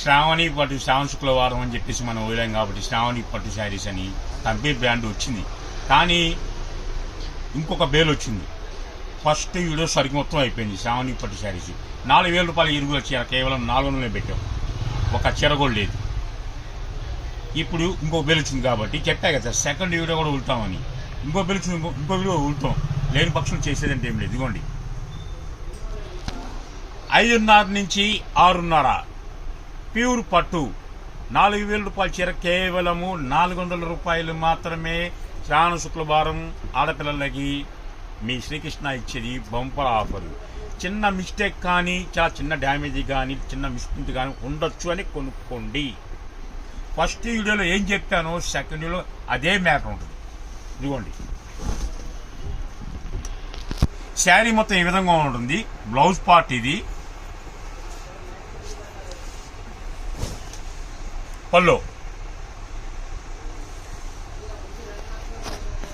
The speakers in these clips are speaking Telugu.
శ్రావణి పట్టు శ్రావణ శుక్రవారం అని చెప్పేసి మనం వదిలాం కాబట్టి శ్రావణి పట్టు శారీస్ అని కంపెనీ బ్రాండ్ వచ్చింది. కానీ ఇంకొక బేల్ వచ్చింది. ఫస్ట్ వీడియో సరికి మొత్తం అయిపోయింది. శ్రావణి పట్టు శారీస్ 4,000 రూపాయల ఇరుగుల చీర కేవలం 400 పెట్టాం. ఒక చీర కూడా లేదు. ఇప్పుడు ఇంకో బేల్ వచ్చింది కాబట్టి చెప్పా కదా సెకండ్ వీడియో కూడా ఉల్తామని. ఇంకో బేల్ వచ్చింది, ఇంకో వీడియో ఉల్తాం. లేని పక్షులు చేసేదంటే ఏం లేదు. ఇదిగోండి 5.5 నుంచి 6.5 ప్యూర్ పట్టు 4,000 రూపాయల చీర కేవలము 400 రూపాయలు మాత్రమే. శ్రావణ శుక్రవారం ఆడపిల్లలకి మీ శ్రీకృష్ణ ఇచ్చేది బంపర్ ఆఫర్. చిన్న మిస్టేక్ కానీ చాలా చిన్న డ్యామేజ్ కానీ చిన్న మిస్టేక్ కానీ ఉండొచ్చు అని కొనుక్కోండి. ఫస్ట్ వీడియోలో ఏం చెప్పానో సెకండ్ వీడియోలో అదే మ్యాటర్ ఉంటుంది. ఇదిగోండి శారీ మొత్తం ఈ విధంగా ఉంటుంది. బ్లౌజ్ పార్ట్ ఇది, పల్లో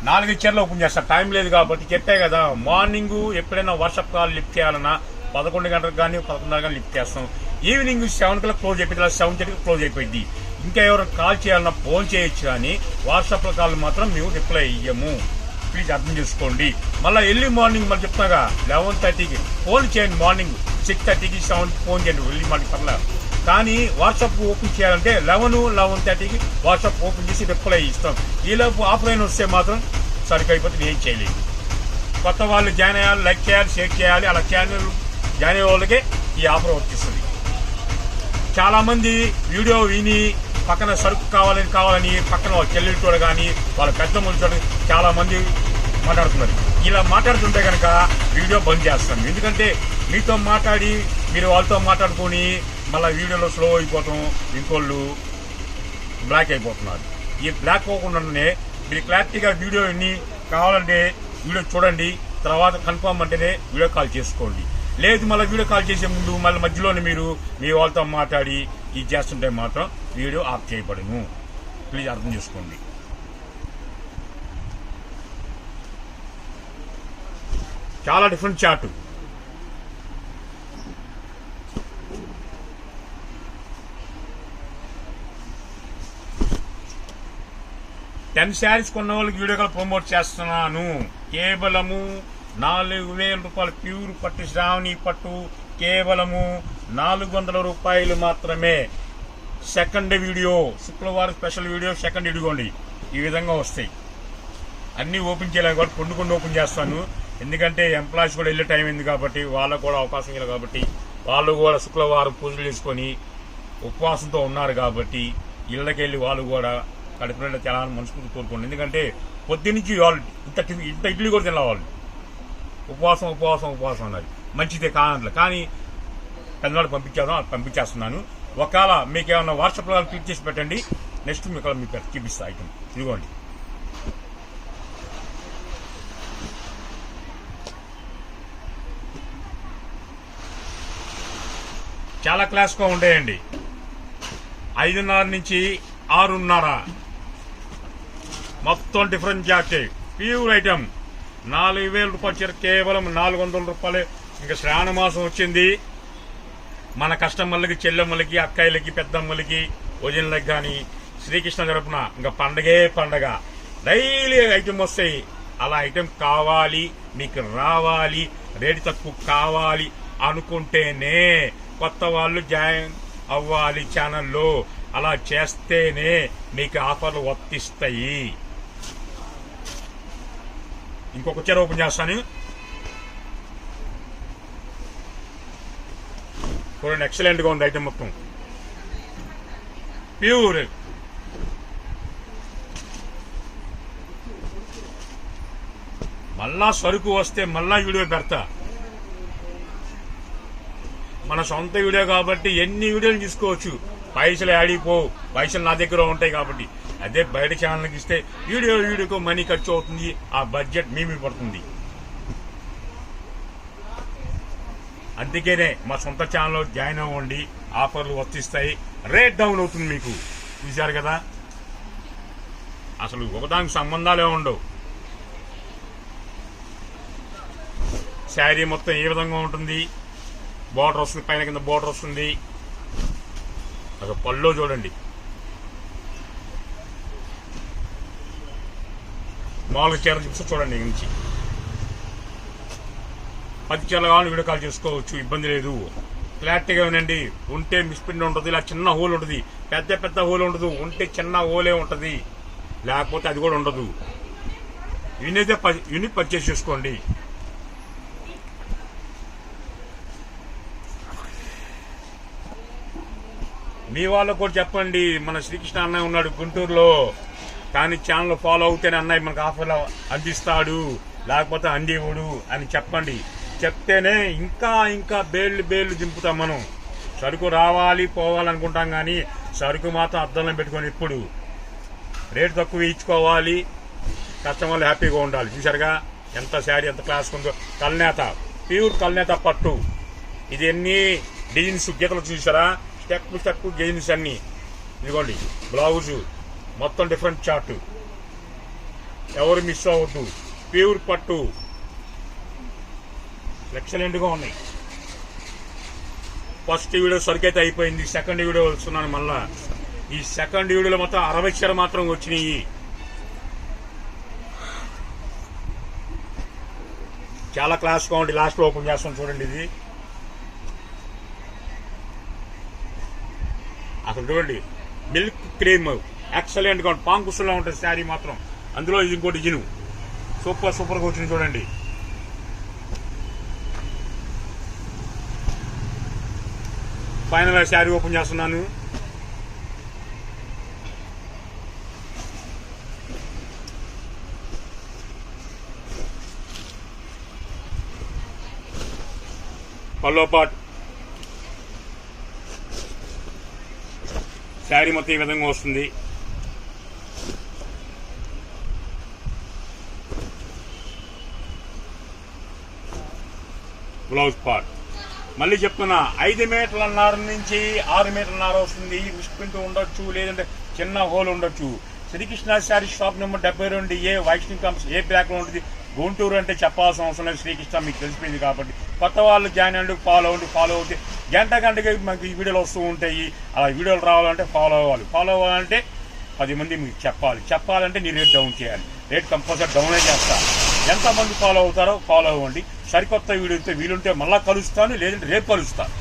4 చీరలు ఓపెన్ చేస్తా. టైం లేదు కాబట్టి చెప్పే కదా మార్నింగ్ ఎప్పుడైనా వాట్సాప్ కాల్ లిఫ్ట్ చేయాలన్నా 11 గంటలకు కానీ 11:30 కానీ లిఫ్ట్ చేస్తాం. ఈవినింగ్ 7 కల్లా క్లోజ్ అయిపోయింది, 7:30కి క్లోజ్ అయిపోయింది. ఇంకా ఎవరైనా కాల్ చేయాలన్నా ఫోన్ చేయొచ్చు కానీ వాట్సాప్లో కాల్ మాత్రం మేము రిప్లై ఇయ్యము. ప్లీజ్ అర్థం చేసుకోండి. మళ్ళీ ఎర్లీ మార్నింగ్ మళ్ళీ చెప్తాగా 11:30కి ఫోన్ చేయండి. మార్నింగ్ 6:30కి 7కి ఫోన్ చేయండి. ఎర్లీ మార్నింగ్ పర్లేదు. కానీ వాట్సాప్ ఓపెన్ చేయాలంటే 11:30కి వాట్సాప్ ఓపెన్ చేసి రిప్లై ఇస్తాం. ఈలోపు ఆఫ్లైన్ వస్తే మాత్రం సరికైపోతే ఏం చేయలేదు. కొత్త వాళ్ళు జాయిన్ అయ్యాలి, లైక్ చేయాలి, షేర్ చేయాలి. అలా ఛానల్ జాయిన్ అయ్యే వాళ్ళకే ఈ ఆఫర్ వచ్చేస్తుంది. చాలామంది వీడియో విని పక్కన సరుకు కావాలని పక్కన వాళ్ళ చెల్లెలతో కానీ వాళ్ళ పెద్ద మనుషులు చాలామంది మాట్లాడుతున్నారు. ఇలా మాట్లాడుతుంటే కనుక వీడియో బంద్ చేస్తాను. ఎందుకంటే మీతో మాట్లాడి మీరు వాళ్ళతో మాట్లాడుకొని మళ్ళీ వీడియోలో స్లో అయిపోతాం, ఇంకోళ్ళు బ్లాక్ అయిపోతున్నారు. ఈ బ్లాక్ అవ్వకుండానే మీరు క్లారిటీగా వీడియో విని కావాలంటే వీడియో చూడండి, తర్వాత కన్ఫర్మ్ అంటేనే వీడియో కాల్ చేసుకోండి. లేదు మళ్ళీ వీడియో కాల్ చేసే ముందు మళ్ళీ మధ్యలోనే మీరు మీ వాళ్ళతో మాట్లాడి ఇది చేస్తుంటే మాత్రం వీడియో ఆఫ్ చేయబడును. ప్లీజ్ అర్థం చేసుకోండి. చాలా డిఫరెంట్ చార్ట్. టెన్ శారీస్ కొన్న వాళ్ళకి వీడియో కాల్ ప్రమోట్ చేస్తున్నాను. కేవలము 4,000 రూపాయలు ప్యూర్ పట్టు శ్రావణి పట్టు కేవలము 400 రూపాయలు మాత్రమే. సెకండ్ వీడియో శుక్రవారం స్పెషల్ వీడియో సెకండ్ ఇదిగోండి ఈ విధంగా వస్తాయి. అన్నీ ఓపెన్ చేయలేము కాబట్టి కొన్ని ఓపెన్ చేస్తాను. ఎందుకంటే ఎంప్లాయీస్ కూడా వెళ్ళే టైం అయింది కాబట్టి వాళ్ళకు కూడా అవకాశం ఇవ్వాలి కాబట్టి వాళ్ళు కూడా శుక్రవారం పూజలు చేసుకొని ఉపవాసంతో ఉన్నారు కాబట్టి ఇళ్ళకెళ్ళి వాళ్ళు కూడా కడుపులో చాలా మనసుకు కోరుకోండి. ఎందుకంటే పొద్దున్నుంచి వాళ్ళు ఇంత ఇడ్లీ కూడా తినాలి. వాళ్ళు ఉపవాసం అన్నది మంచిదే కానట్లే. కానీ పెద్దవాళ్ళు పంపించేస్తున్నాను. ఒకవేళ మీకు ఏమన్నా వాట్సాప్లో క్లిక్ చేసి పెట్టండి. నెక్స్ట్ మీకు చూపిస్తా ఐటమ్. ఇదిగోండి చాలా క్లాస్గా ఉండేయండి. 5.5 నుంచి 6.5 మొత్తం డిఫరెంట్ జాకెట్ ప్యూర్ ఐటమ్ 4,000 రూపాయల చీర కేవలం 400 రూపాయలే. ఇంకా శ్రావణ మాసం వచ్చింది. మన కస్టమర్లకి, చెల్లెమ్మలకి, అక్కాయిలకి, పెద్దమ్మలకి, వదినలకి కానీ శ్రీకృష్ణ తరపున ఇంకా పండగే పండగ. డైలీ ఐటమ్ వస్తాయి. అలా ఐటమ్ కావాలి, మీకు రావాలి, రేటు తక్కువ కావాలి అనుకుంటేనే కొత్త వాళ్ళు జాయిన్ అవ్వాలి ఛానల్లో. అలా చేస్తేనే మీకు ఆఫర్లు వర్తిస్తాయి. ఇంకొక చీర ఓపెన్ చేస్తాను చూడండి. ఎక్సలెంట్ గా ఉంది ఐటమ్ మొత్తం ప్యూర్. మళ్ళా సరుకు వస్తే మళ్ళా వీడియో పెడతా. మన సొంత వీడియో కాబట్టి ఎన్ని వీడియోలు తీసుకోవచ్చు. పైసలు ఆడిపోవు, పైసలు నా దగ్గర ఉంటాయి కాబట్టి. అదే బయట ఛానల్కి ఇస్తే వీడియోకు మనీ ఖర్చు అవుతుంది. ఆ బడ్జెట్ మీ పడుతుంది. అందుకనే మా సొంత ఛానల్లో జాయిన్ అవ్వండి. ఆఫర్లు వర్తిస్తాయి. రేట్ డౌన్ అవుతుంది మీకు. చూశారు కదా, అసలు ఒకదానికి సంబంధాలే ఉండవు. శారీ మొత్తం ఏ విధంగా ఉంటుంది. బోర్డర్ వస్తుంది, పైన కింద బోర్డర్ వస్తుంది. అసలు పళ్ళు చూడండి, మామూలుగా చీర చూపిస్తే చూడండి నుంచి 10 చీరలు కావాలని వీడియో కాల్ చేసుకోవచ్చు, ఇబ్బంది లేదు. క్లారిటీగా వినండి. ఉంటే మిస్ప్రింట్ ఉంటుంది, ఇలా చిన్న హోల్ ఉంటుంది, పెద్ద పెద్ద హోల్ ఉండదు. ఉంటే చిన్న హోలే ఉంటుంది, లేకపోతే అది కూడా ఉండదు. యూనిట్ పర్చేస్ చేసుకోండి. మీ వాళ్ళకు కూడా చెప్పండి, మన శ్రీకృష్ణ అన్నయ్య ఉన్నాడు గుంటూరులో, కానీ ఛానల్ ఫాలో అవుతేనే అన్నయ్య మనకు ఆఫర్లు అందిస్తాడు, లేకపోతే అందివ్వడు అని చెప్పండి. చెప్తేనే ఇంకా ఇంకా బేళ్లు దింపుతాం. మనం సరుకు రావాలి పోవాలనుకుంటాం, కానీ సరుకు మాత్రం అద్దంలో పెట్టుకొని ఇప్పుడు రేటు తక్కువ ఇచ్చుకోవాలి, కస్టమర్లు హ్యాపీగా ఉండాలి. చూసారుగా ఎంత శారీ ఎంత క్లాస్ ఉందో. కల్నేత, ప్యూర్ కల్నేత పట్టు. ఇది ఎన్ని డిజైన్స్ గీతలు చూసారా, స్టెప్ డిజైన్స్ అన్ని. ఇదిగోండి బ్లౌజు మొత్తం డిఫరెంట్ చార్ట్, ఎవరు మిస్ అవ్వద్దు. ప్యూర్ పట్టు ఎక్సలెంట్గా ఉన్నాయి. ఫస్ట్ వీడియో సరికైతే అయిపోయింది, సెకండ్ వీడియో వస్తున్నాను మళ్ళా. ఈ సెకండ్ వీడియోలో మొత్తం 60 చీర మాత్రం వచ్చినాయి. చాలా క్లాస్గా ఉండి లాస్ట్లో ఓపెన్ చేస్తాం చూడండి. ఇది అసలు చూడండి, మిల్క్ క్రీమ్ ఎక్సలెంట్గా ఉంటుంది, పాంకుసులా ఉంటుంది శారీ మాత్రం. అందులో ఇది ఇంకో డిజైన్ సూపర్గా వచ్చింది చూడండి. ఫైనల్ శారీ ఓపెన్ చేస్తున్నాను. పల్లో పాట్ శారీ మొత్తం ఈ విధంగా వస్తుంది. బ్లౌజ్ పార్ట్ మళ్ళీ చెప్తున్నా, 5 మీటర్లన్నర నుంచి 6 మీటర్లన్నర వస్తుంది. మిస్ప్రింట్ ఉండొచ్చు, లేదంటే చిన్న హోల్ ఉండొచ్చు. Srikrishna sari shop number 72A, Vaishnavi complex, ఏ బ్లాక్ లో ఉంటుంది. గుంటూరు అంటే చెప్పాల్సిన అవసరం లేదు, శ్రీకృష్ణ మీకు తెలిసిపోయింది కాబట్టి. కొత్త వాళ్ళు జాయిన్ అండి, ఫాలో అవుతే గంటకి మనకి ఈ వీడియోలు వస్తూ ఉంటాయి. అలా వీడియోలు రావాలంటే ఫాలో అవ్వాలంటే 10 మంది మీకు చెప్పాలంటే నీ రేట్ డౌన్ చేయాలి. రేట్ కంపల్సరీ డౌనే చేస్తా. ఎంతమంది ఫాలో అవుతారో ఫాలో అవ్వండి. సరికొత్త వీడియోతో వీలుంటే మళ్ళా కలుస్తాను, లేదంటే రేపు కలుస్తాను.